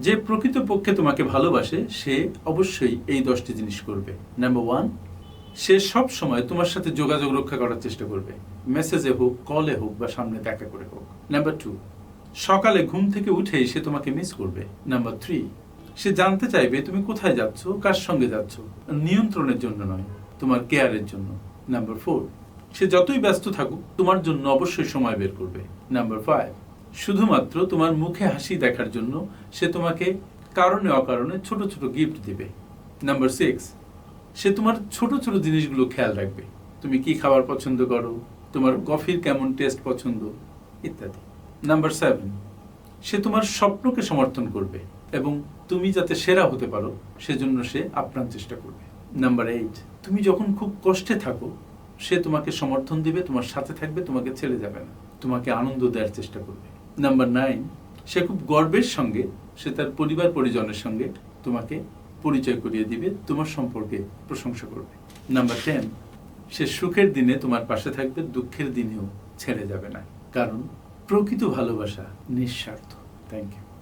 যে প্রকৃতপক্ষে তোমাকে ভালোবাসে সে অবশ্যই এই 10টি জিনিস করবে। নাম্বার 1, সে সব সময় তোমার সাথে যোগাযোগ রক্ষা করার চেষ্টা করবে, মেসেজে হোক, কলে হোক বা সামনে দেখা করে হোক। নাম্বার 2, সকালে ঘুম থেকে উঠেই সে তোমাকে মিস করবে। নাম্বার 3, সে জানতে চাইবে তুমি কোথায় যাচ্ছ, কার সঙ্গে যাচ্ছ, নিয়ন্ত্রণের জন্য নয়, তোমার কেয়ারের জন্য। নাম্বার 4, সে যতই ব্যস্ত থাকুক তোমার জন্য অবশ্যই সময় বের করবে। নাম্বার 5, শুধুমাত্র তোমার মুখে হাসি দেখার জন্য সে তোমাকে কারণে অকারণে ছোট ছোট গিফট দিবে। নাম্বার 6, সে তোমার ছোট ছোট জিনিসগুলো খেয়াল রাখবে, তুমি কি খাবার পছন্দ করো, তোমার কফির কেমন টেস্ট পছন্দ ইত্যাদি। নাম্বার 7, সে তোমার স্বপ্নকে সমর্থন করবে এবং তুমি যাতে সেরা হতে পারো সেজন্য সে আপ্রাণ চেষ্টা করবে। নাম্বার 8, তুমি যখন খুব কষ্টে থাকো সে তোমাকে সমর্থন দিবে, তোমার সাথে থাকবে, তোমাকে ছেড়ে যাবে না, তোমাকে আনন্দ দেওয়ার চেষ্টা করবে। নাম্বার 9, সে খুব গর্বের সঙ্গে সে তার পরিবার পরিজনের সঙ্গে তোমাকে পরিচয় করিয়ে দিবে, তোমার সম্পর্কে প্রশংসা করবে। নাম্বার 10, সে সুখের দিনে তোমার পাশে থাকবে, দুঃখের দিনেও ছেড়ে যাবে না, কারণ প্রকৃত ভালোবাসা নিঃস্বার্থ। Thank you.